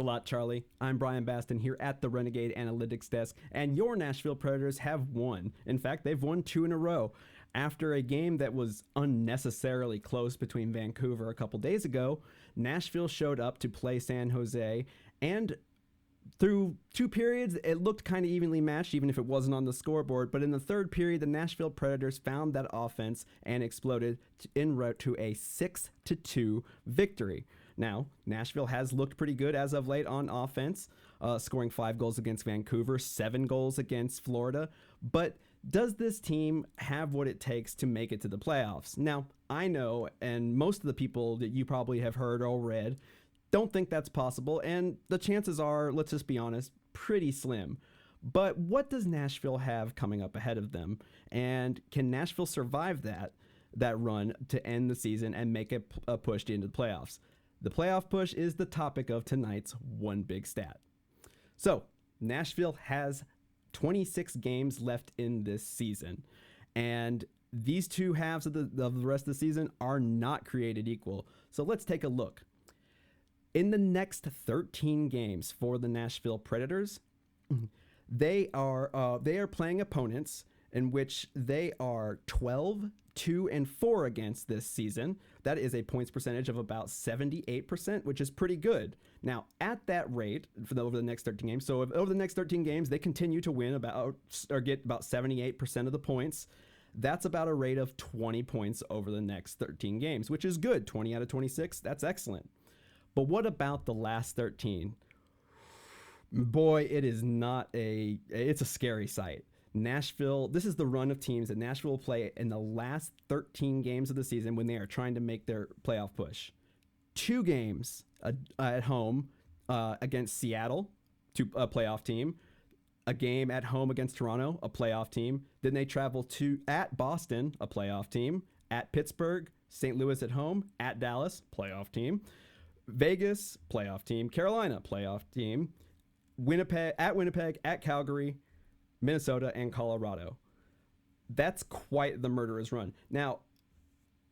A lot, Charlie. I'm Bryan Bastin here at the Renegade Analytics Desk, and your Nashville Predators have won. In fact, they've won 2 in a row. After a game that was unnecessarily close between Vancouver a couple days ago, Nashville showed up to play San Jose, and through 2 periods, it looked kind of evenly matched, even if it wasn't on the scoreboard. But in the 3rd period, the Nashville Predators found that offense and exploded en route to a 6-2 victory. Now, Nashville has looked pretty good as of late on offense, scoring 5 goals against Vancouver, 7 goals against Florida. But does this team have what it takes to make it to the playoffs? Now, I know, and most of the people that you probably have heard or read don't think that's possible, and the chances are, let's just be honest, pretty slim. But what does Nashville have coming up ahead of them? And can Nashville survive that run to end the season and make a push into the playoffs? The playoff push is the topic of tonight's One Big Stat. So, Nashville has 26 games left in this season, and these 2 halves of the rest of the season are not created equal. So let's take a look. In the next 13 games for the Nashville Predators, they are playing opponents in which they are 12-2-4 against this season. That is a points percentage of about 78%, which is pretty good. Now, at that rate, over the next 13 games, so if over the next 13 games they continue to win get about 78% of the points, that's about a rate of 20 points over the next 13 games, which is good. 20 out of 26, that's excellent. But what about the last 13? Boy, it's a scary sight. Nashville, this is the run of teams that Nashville will play in the last 13 games of the season when they are trying to make their playoff push. 2 games at home against Seattle, a playoff team. A game at home against Toronto, a playoff team. Then they travel at Boston, a playoff team. At Pittsburgh, St. Louis at home. At Dallas, playoff team. Vegas, playoff team. Carolina, playoff team. Winnipeg, at Calgary, Minnesota, and Colorado. That's quite the murderous run. Now,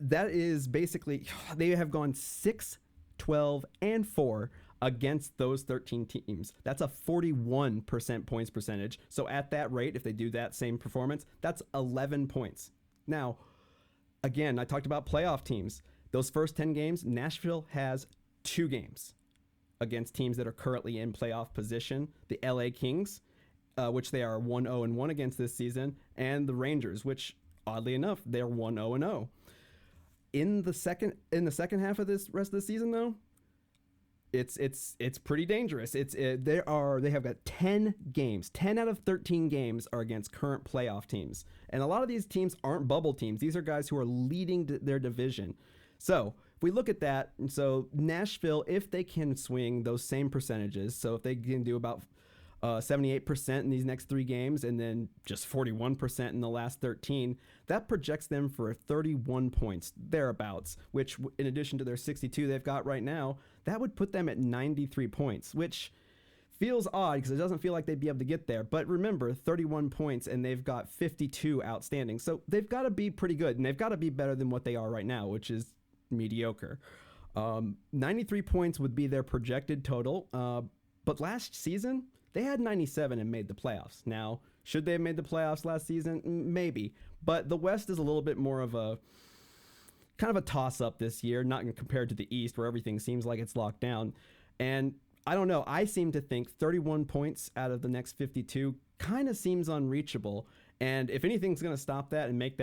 that is basically, they have gone 6-12-4 against those 13 teams. That's a 41% points percentage. So at that rate, if they do that same performance, that's 11 points. Now, again, I talked about playoff teams. Those first 10 games, Nashville has 2 games against teams that are currently in playoff position. The LA Kings, which they are 1-0-1 against this season, and the Rangers, which oddly enough, they're 1-0-0. In the second half of this rest of the season, though, it's pretty dangerous. They have got 10 games. 10 out of 13 games are against current playoff teams, and a lot of these teams aren't bubble teams. These are guys who are leading their division. So if we look at that, so Nashville, if they can swing those same percentages, so if they can do about 78% in these next 3 games and then just 41% in the last 13, that projects them for 31 points thereabouts, which in addition to their 62 they've got right now, that would put them at 93 points, which feels odd because it doesn't feel like they'd be able to get there. But remember, 31 points and they've got 52 outstanding. So they've got to be pretty good, and they've got to be better than what they are right now, which is mediocre. 93 points would be their projected total. But last season, they had 97 and made the playoffs. Now, should they have made the playoffs last season? Maybe. But the West is a little bit more of a kind of a toss-up this year, not compared to the East where everything seems like it's locked down. And I don't know. I seem to think 31 points out of the next 52 kind of seems unreachable. And if anything's going to stop that and make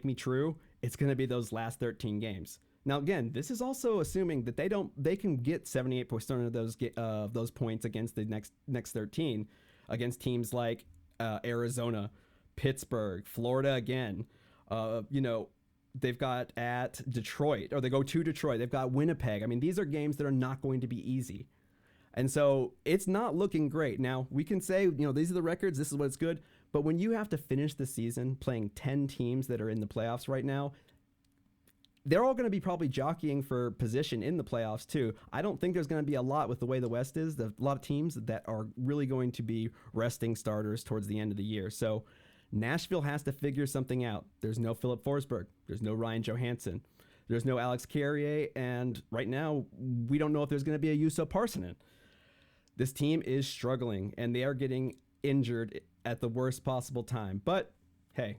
me true, it's going to be those last 13 games. Now, again, this is also assuming that they can get 78% of those points against the next 13 against teams like Arizona, Pittsburgh, Florida again. They've got at Detroit, or they go to Detroit. They've got Winnipeg. I mean, these are games that are not going to be easy. And so it's not looking great. Now, we can say, these are the records. This is what's good. But when you have to finish the season playing 10 teams that are in the playoffs right now, they're all going to be probably jockeying for position in the playoffs too. I don't think there's going to be a lot with the way the West is. A lot of teams that are really going to be resting starters towards the end of the year. So Nashville has to figure something out. There's no Philip Forsberg. There's no Ryan Johansson. There's no Alex Carrier. And right now, we don't know if there's going to be a Juuso Parssinen. this team is struggling and they are getting injured at the worst possible time. But hey,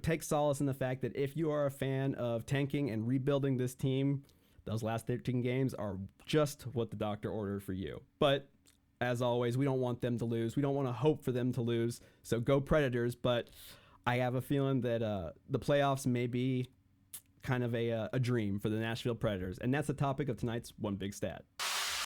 take solace in the fact that if you are a fan of tanking and rebuilding this team, those last 13 games are just what the doctor ordered for you. But as always, we don't want them to lose. We don't want to hope for them to lose. So go Predators. But I have a feeling that the playoffs may be kind of a dream for the Nashville Predators. And that's the topic of tonight's One Big Stat.